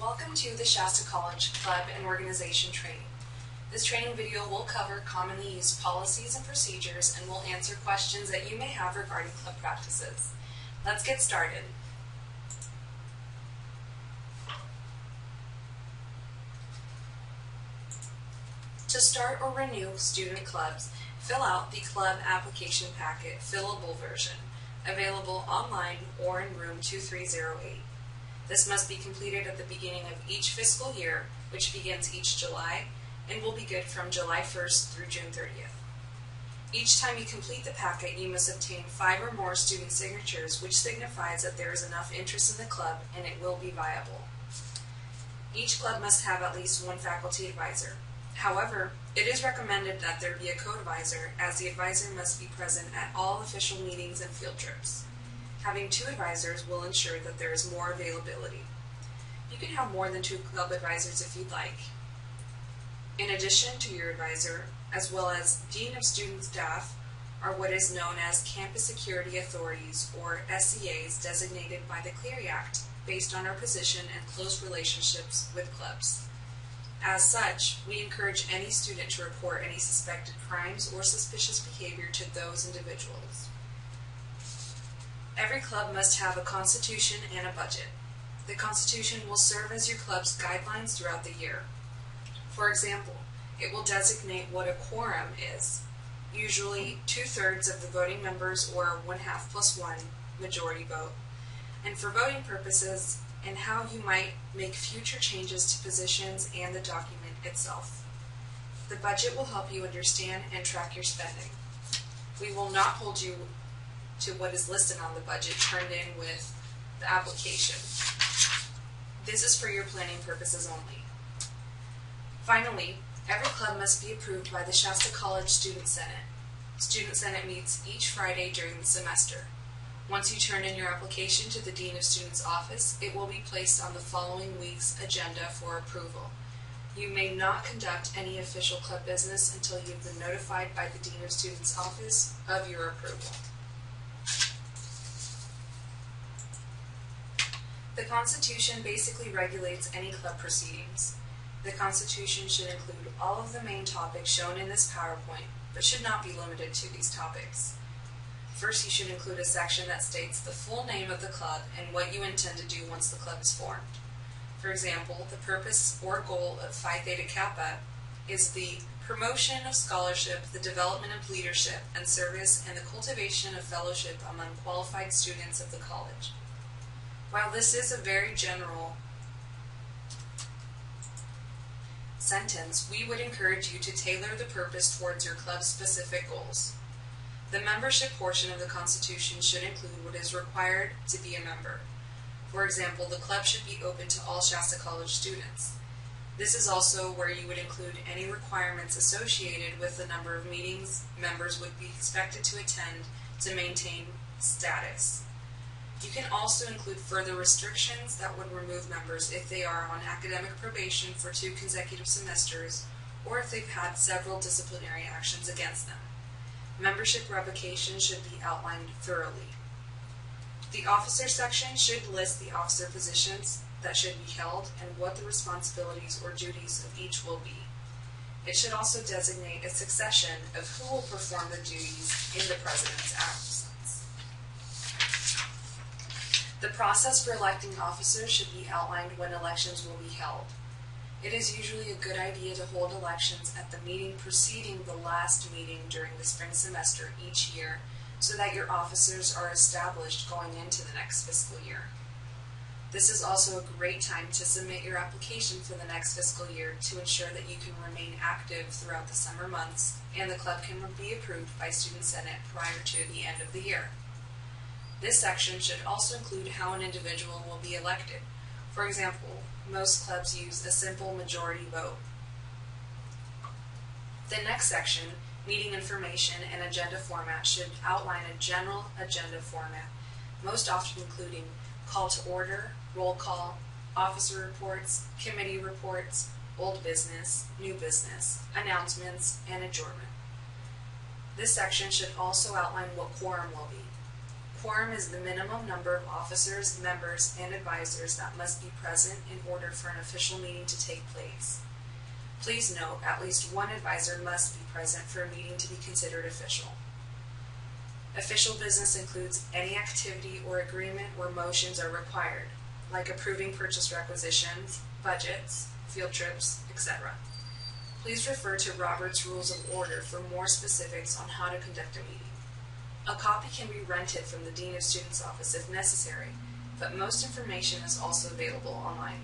Welcome to the Shasta College Club and Organization Training. This training video will cover commonly used policies and procedures and will answer questions that you may have regarding club practices. Let's get started. To start or renew student clubs, fill out the club application packet fillable version, available online or in room 2308. This must be completed at the beginning of each fiscal year, which begins each July, and will be good from July 1st through June 30th. Each time you complete the packet, you must obtain 5 or more student signatures, which signifies that there is enough interest in the club and it will be viable. Each club must have at least one faculty advisor. However, it is recommended that there be a co-advisor, as the advisor must be present at all official meetings and field trips. Having 2 advisors will ensure that there is more availability. You can have more than 2 club advisors if you'd like. In addition to your advisor, as well as Dean of Student Staff, are what is known as Campus Security Authorities, or SCAs, designated by the Clery Act, based on our position and close relationships with clubs. As such, we encourage any student to report any suspected crimes or suspicious behavior to those individuals. Every club must have a constitution and a budget. The constitution will serve as your club's guidelines throughout the year. For example, it will designate what a quorum is, usually 2/3 of the voting members or 1/2 + 1 majority vote, and for voting purposes, and how you might make future changes to positions and the document itself. The budget will help you understand and track your spending. We will not hold you to what is listed on the budget turned in with the application. This is for your planning purposes only. Finally, every club must be approved by the Shasta College Student Senate. Student Senate meets each Friday during the semester. Once you turn in your application to the Dean of Students' office, it will be placed on the following week's agenda for approval. You may not conduct any official club business until you've been notified by the Dean of Students' office of your approval. The Constitution basically regulates any club proceedings. The Constitution should include all of the main topics shown in this PowerPoint, but should not be limited to these topics. First, you should include a section that states the full name of the club and what you intend to do once the club is formed. For example, the purpose or goal of Phi Theta Kappa is the promotion of scholarship, the development of leadership and service, and the cultivation of fellowship among qualified students of the college. While this is a very general sentence, we would encourage you to tailor the purpose towards your club's specific goals. The membership portion of the Constitution should include what is required to be a member. For example, the club should be open to all Shasta College students. This is also where you would include any requirements associated with the number of meetings members would be expected to attend to maintain status. You can also include further restrictions that would remove members if they are on academic probation for 2 consecutive semesters, or if they've had several disciplinary actions against them. Membership revocation should be outlined thoroughly. The officer section should list the officer positions that should be held and what the responsibilities or duties of each will be. It should also designate a succession of who will perform the duties in the president's absence. The process for electing officers should be outlined when elections will be held. It is usually a good idea to hold elections at the meeting preceding the last meeting during the spring semester each year, so that your officers are established going into the next fiscal year. This is also a great time to submit your application for the next fiscal year to ensure that you can remain active throughout the summer months and the club can be approved by Student Senate prior to the end of the year. This section should also include how an individual will be elected. For example, most clubs use a simple majority vote. The next section, meeting information and agenda format, should outline a general agenda format, most often including call to order, roll call, officer reports, committee reports, old business, new business, announcements, and adjournment. This section should also outline what quorum will be. Quorum is the minimum number of officers, members, and advisors that must be present in order for an official meeting to take place. Please note, at least one advisor must be present for a meeting to be considered official. Official business includes any activity or agreement where motions are required, like approving purchase requisitions, budgets, field trips, etc. Please refer to Robert's Rules of Order for more specifics on how to conduct a meeting. A copy can be rented from the Dean of Students' office if necessary, but most information is also available online.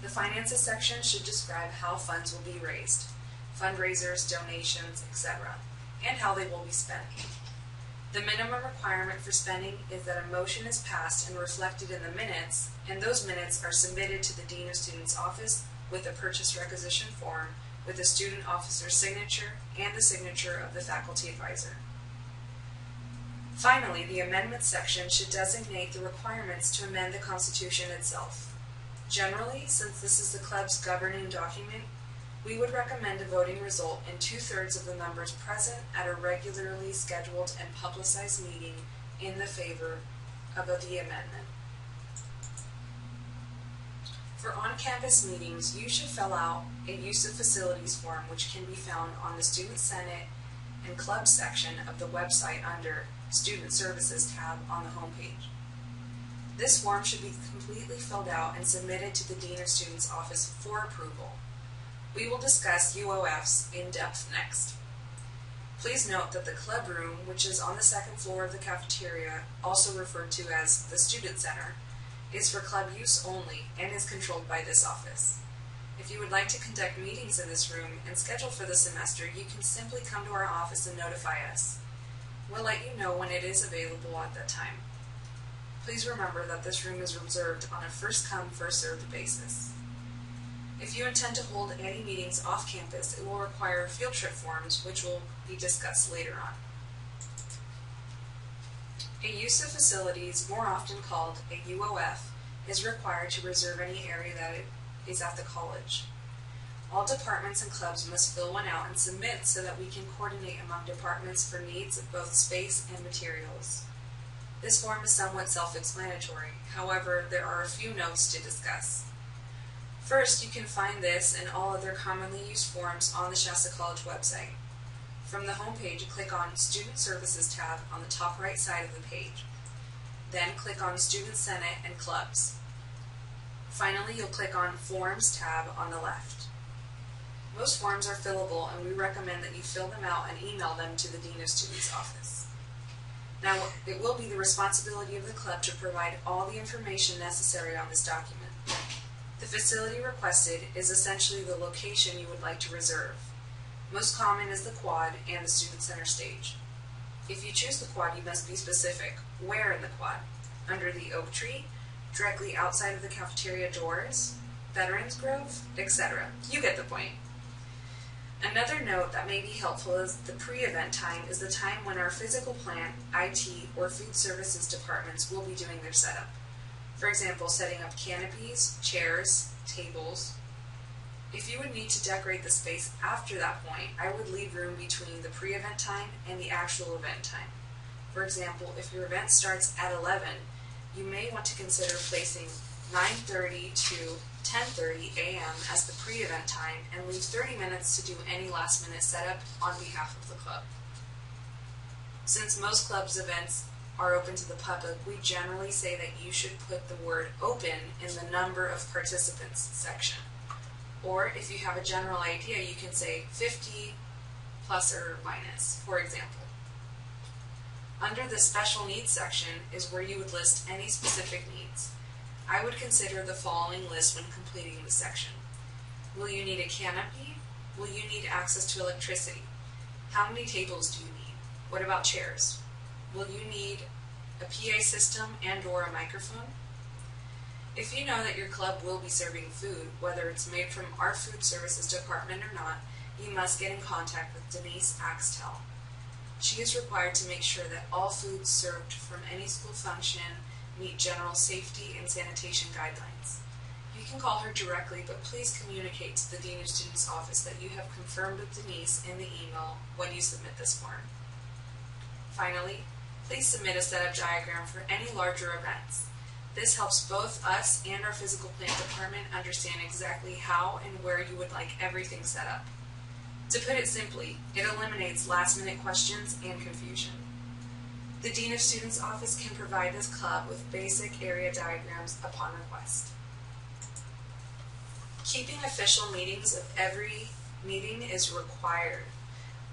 The Finances section should describe how funds will be raised, fundraisers, donations, etc., and how they will be spent. The minimum requirement for spending is that a motion is passed and reflected in the minutes, and those minutes are submitted to the Dean of Students' office with a purchase requisition form with the student officer's signature and the signature of the faculty advisor. Finally, the amendments section should designate the requirements to amend the Constitution itself. Generally, since this is the club's governing document, we would recommend a voting result in 2/3 of the members present at a regularly scheduled and publicized meeting in the favor of the amendment. For on-campus meetings, you should fill out a use of facilities form which can be found on the Student Senate and Club section of the website under Student Services tab on the homepage. This form should be completely filled out and submitted to the Dean of Students' office for approval. We will discuss UOFs in depth next. Please note that the club room, which is on the second floor of the cafeteria, also referred to as the Student Center, is for club use only and is controlled by this office. If you would like to conduct meetings in this room and schedule for the semester, you can simply come to our office and notify us. We'll let you know when it is available at that time. Please remember that this room is reserved on a first-come, first-served basis. If you intend to hold any meetings off campus, it will require field trip forms, which will be discussed later on. A use of facilities, more often called a UOF, is required to reserve any area that is at the college. All departments and clubs must fill one out and submit so that we can coordinate among departments for needs of both space and materials. This form is somewhat self-explanatory, however, there are a few notes to discuss. First, you can find this and all other commonly used forms on the Shasta College website. From the homepage, click on Student Services tab on the top right side of the page. Then click on Student Senate and Clubs. Finally, you'll click on Forms tab on the left. Most forms are fillable, and we recommend that you fill them out and email them to the Dean of Students' office. Now, it will be the responsibility of the club to provide all the information necessary on this document. The facility requested is essentially the location you would like to reserve. Most common is the quad and the student center stage. If you choose the quad, you must be specific. Where in the quad? Under the oak tree, directly outside of the cafeteria doors, Veterans Grove, etc. You get the point. Another note that may be helpful is the pre-event time is the time when our physical plant, IT, or food services departments will be doing their setup. For example, setting up canopies, chairs, tables. If you would need to decorate the space after that point, I would leave room between the pre-event time and the actual event time. For example, if your event starts at 11, you may want to consider placing 9:30 to 10:30 a.m. as the pre-event time and leave 30 minutes to do any last-minute setup on behalf of the club. Since most clubs' events are open to the public, we generally say that you should put the word open in the number of participants section. Or if you have a general idea, you can say 50 plus or minus, for example. Under the special needs section is where you would list any specific needs. I would consider the following list when completing the section. Will you need a canopy? Will you need access to electricity? How many tables do you need? What about chairs? Will you need a PA system and/or a microphone? If you know that your club will be serving food, whether it's made from our food services department or not, you must get in contact with Denise Axtell. She is required to make sure that all foods served from any school function meet general safety and sanitation guidelines. You can call her directly, but please communicate to the Dean of Students' office that you have confirmed with Denise in the email when you submit this form. Finally, please submit a setup diagram for any larger events. This helps both us and our physical plant department understand exactly how and where you would like everything set up. To put it simply, it eliminates last-minute questions and confusion. The Dean of Students office can provide this club with basic area diagrams upon request. Keeping official meetings of every meeting is required.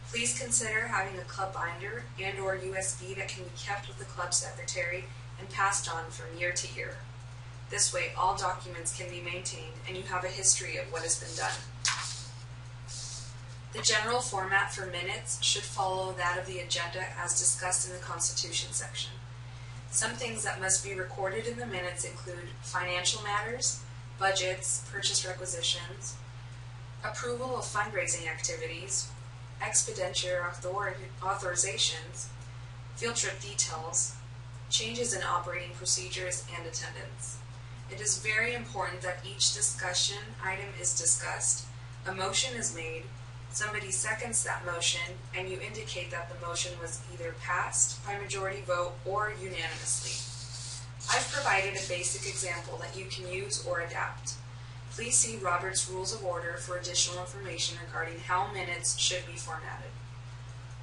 Please consider having a club binder and/or USB that can be kept with the club secretary and passed on from year to year. This way, all documents can be maintained and you have a history of what has been done. The general format for minutes should follow that of the agenda as discussed in the Constitution section. Some things that must be recorded in the minutes include financial matters, budgets, purchase requisitions, approval of fundraising activities, expenditure authorizations, field trip details, changes in operating procedures, and attendance. It is very important that each discussion item is discussed, a motion is made, somebody seconds that motion, and you indicate that the motion was either passed by majority vote or unanimously. I've provided a basic example that you can use or adapt. Please see Robert's Rules of Order for additional information regarding how minutes should be formatted.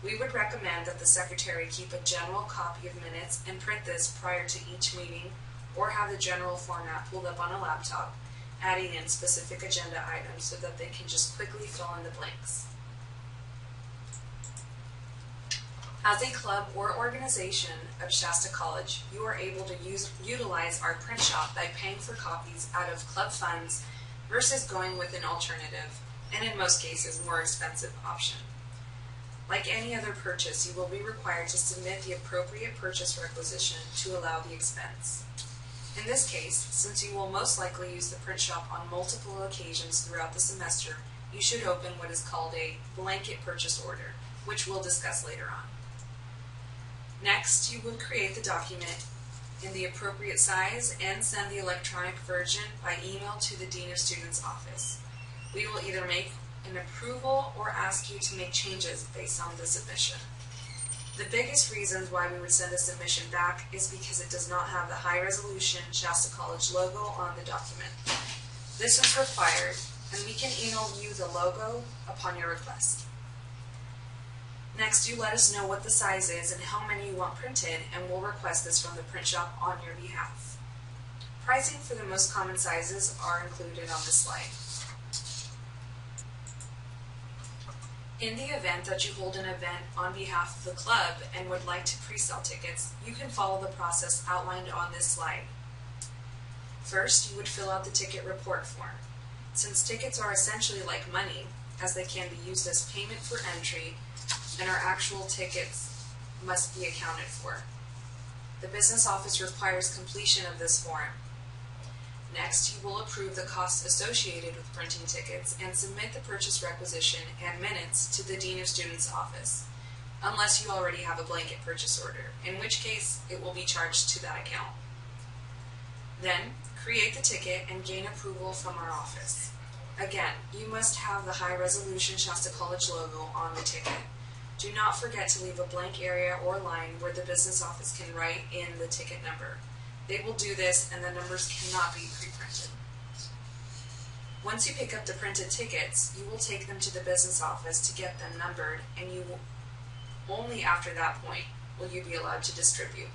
We would recommend that the secretary keep a general copy of minutes and print this prior to each meeting, or have the general format pulled up on a laptop, adding in specific agenda items so that they can just quickly fill in the blanks. As a club or organization of Shasta College, you are able to utilize our print shop by paying for copies out of club funds versus going with an alternative, and in most cases, more expensive option. Like any other purchase, you will be required to submit the appropriate purchase requisition to allow the expense. In this case, since you will most likely use the print shop on multiple occasions throughout the semester, you should open what is called a blanket purchase order, which we'll discuss later on. Next, you will create the document in the appropriate size and send the electronic version by email to the Dean of Students office. We will either make an approval or ask you to make changes based on the submission. The biggest reasons why we would send a submission back is because it does not have the high-resolution Shasta College logo on the document. This is required, and we can email you the logo upon your request. Next, you let us know what the size is and how many you want printed, and we'll request this from the print shop on your behalf. Pricing for the most common sizes are included on this slide. In the event that you hold an event on behalf of the club and would like to pre-sell tickets, you can follow the process outlined on this slide. First, you would fill out the ticket report form. Since tickets are essentially like money, as they can be used as payment for entry, and our actual tickets must be accounted for. The business office requires completion of this form. Next, you will approve the costs associated with printing tickets and submit the purchase requisition and minutes to the Dean of Students office, unless you already have a blanket purchase order, in which case it will be charged to that account. Then, create the ticket and gain approval from our office. Again, you must have the high-resolution Shasta College logo on the ticket. Do not forget to leave a blank area or line where the business office can write in the ticket number. They will do this, and the numbers cannot be pre-printed. Once you pick up the printed tickets, you will take them to the business office to get them numbered, and only after that point will you be allowed to distribute.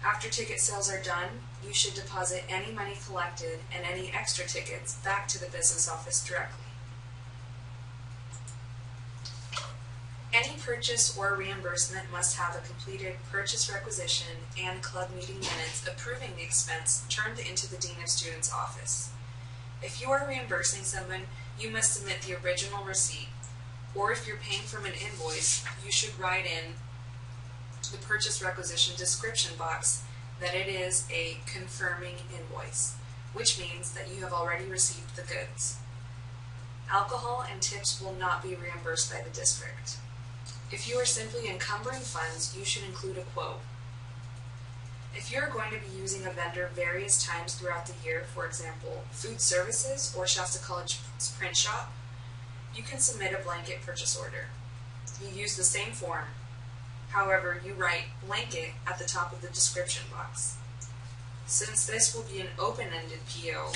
After ticket sales are done, you should deposit any money collected and any extra tickets back to the business office directly. Any purchase or reimbursement must have a completed purchase requisition and club meeting minutes approving the expense turned into the Dean of Students office. If you are reimbursing someone, you must submit the original receipt, or if you're paying from an invoice, you should write in the purchase requisition description box that it is a confirming invoice, which means that you have already received the goods. Alcohol and tips will not be reimbursed by the district. If you are simply encumbering funds, you should include a quote. If you are going to be using a vendor various times throughout the year, for example, food services or Shasta College print shop, you can submit a blanket purchase order. You use the same form, However, you write blanket at the top of the description box. Since this will be an open-ended PO,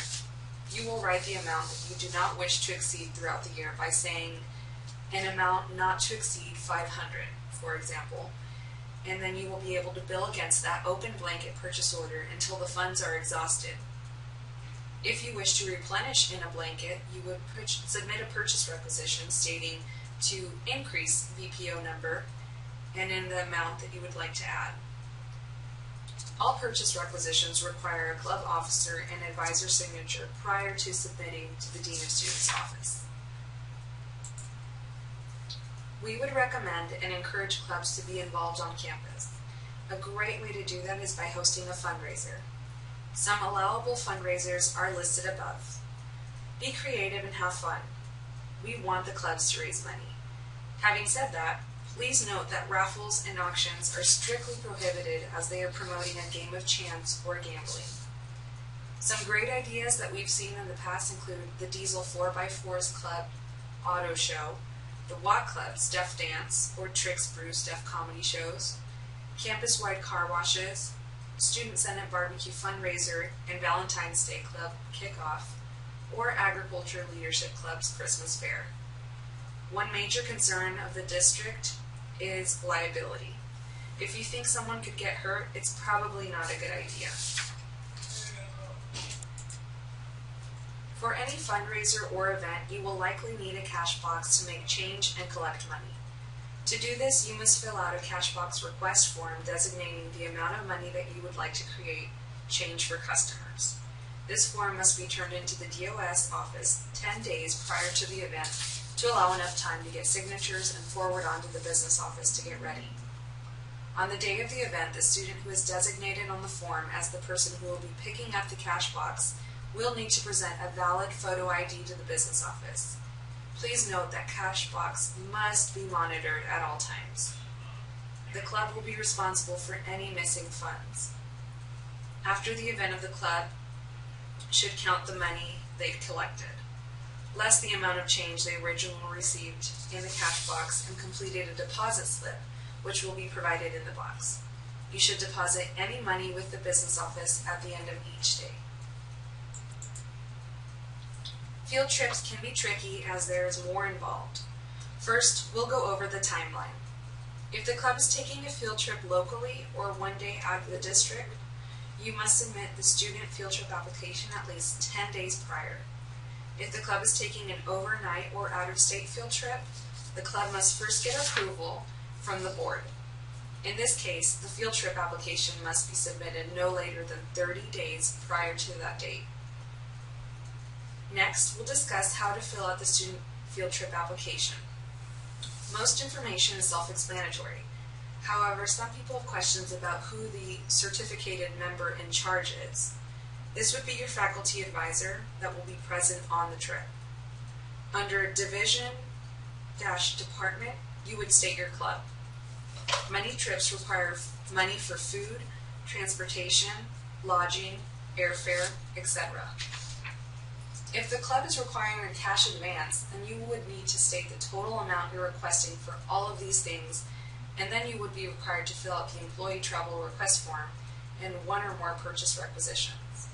you will write the amount that you do not wish to exceed throughout the year by saying an amount not to exceed 500, for example, and then you will be able to bill against that open blanket purchase order until the funds are exhausted. If you wish to replenish in a blanket, you would submit a purchase requisition stating to increase the PO number and in the amount that you would like to add. All purchase requisitions require a club officer and advisor signature prior to submitting to the Dean of Students office. We would recommend and encourage clubs to be involved on campus. A great way to do that is by hosting a fundraiser. Some allowable fundraisers are listed above. Be creative and have fun. We want the clubs to raise money. Having said that, please note that raffles and auctions are strictly prohibited as they are promoting a game of chance or gambling. Some great ideas that we've seen in the past include the Diesel 4x4s Club Auto Show, the Watt Club's Deaf Dance or Tricks Brews Deaf Comedy Shows, campus-wide car washes, Student Senate Barbecue Fundraiser and Valentine's Day Club Kickoff, or Agriculture Leadership Club's Christmas Fair. One major concern of the district is liability. If you think someone could get hurt, it's probably not a good idea. For any fundraiser or event, you will likely need a cash box to make change and collect money. To do this, you must fill out a cash box request form designating the amount of money that you would like to create change for customers. This form must be turned into the DOS office 10 days prior to the event to allow enough time to get signatures and forward on to the business office to get ready. On the day of the event, the student who is designated on the form as the person who will be picking up the cash box will need to present a valid photo ID to the business office. Please note that cash box must be monitored at all times. The club will be responsible for any missing funds. After the event of the club should count the money they've collected, less the amount of change they originally received in the cash box, and completed a deposit slip, which will be provided in the box. You should deposit any money with the business office at the end of each day. Field trips can be tricky as there is more involved. First, we'll go over the timeline. If the club is taking a field trip locally or one day out of the district, you must submit the student field trip application at least 10 days prior. If the club is taking an overnight or out-of-state field trip, the club must first get approval from the board. In this case, the field trip application must be submitted no later than 30 days prior to that date. Next, we'll discuss how to fill out the student field trip application. Most information is self-explanatory. However, some people have questions about who the certificated member in charge is. This would be your faculty advisor that will be present on the trip. Under Division-Department, you would state your club. Many trips require money for food, transportation, lodging, airfare, etc. If the club is requiring a cash advance, then you would need to state the total amount you're requesting for all of these things, and then you would be required to fill out the employee travel request form and one or more purchase requisitions.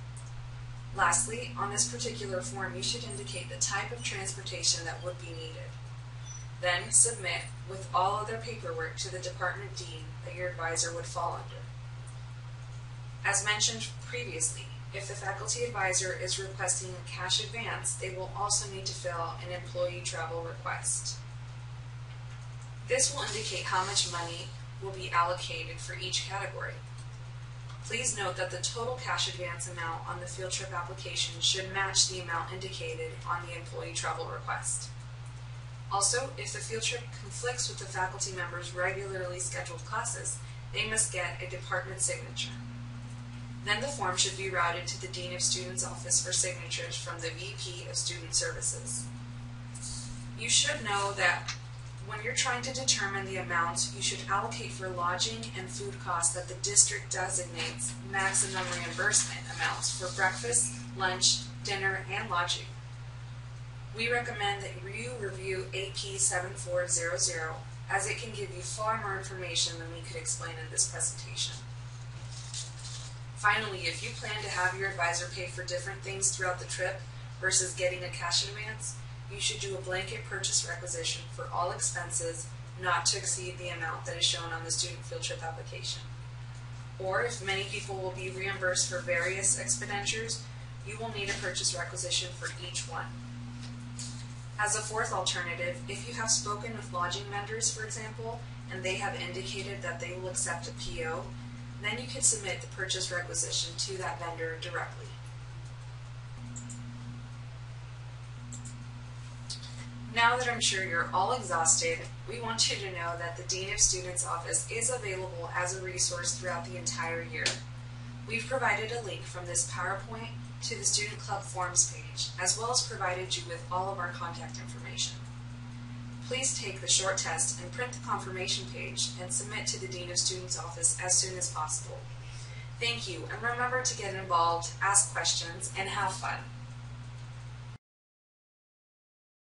Lastly, on this particular form, you should indicate the type of transportation that would be needed. Then submit with all other paperwork to the department dean that your advisor would fall under. As mentioned previously, if the faculty advisor is requesting a cash advance, they will also need to fill an employee travel request. This will indicate how much money will be allocated for each category. Please note that the total cash advance amount on the field trip application should match the amount indicated on the employee travel request. Also, if the field trip conflicts with the faculty member's regularly scheduled classes, they must get a department signature. Then the form should be routed to the Dean of Students office for signatures from the VP of Student Services. You should know that when you're trying to determine the amount, you should allocate for lodging and food costs that the district designates maximum reimbursement amounts for breakfast, lunch, dinner, and lodging. We recommend that you review AP 7400 as it can give you far more information than we could explain in this presentation. Finally, if you plan to have your advisor pay for different things throughout the trip versus getting a cash advance, you should do a blanket purchase requisition for all expenses not to exceed the amount that is shown on the student field trip application. Or if many people will be reimbursed for various expenditures, you will need a purchase requisition for each one. As a fourth alternative, if you have spoken with lodging vendors, for example, and they have indicated that they will accept a PO, then you can submit the purchase requisition to that vendor directly. Now that I'm sure you're all exhausted, we want you to know that the Dean of Students office is available as a resource throughout the entire year. We've provided a link from this PowerPoint to the Student Club Forms page, as well as provided you with all of our contact information. Please take the short test and print the confirmation page and submit to the Dean of Students office as soon as possible. Thank you, and remember to get involved, ask questions, and have fun.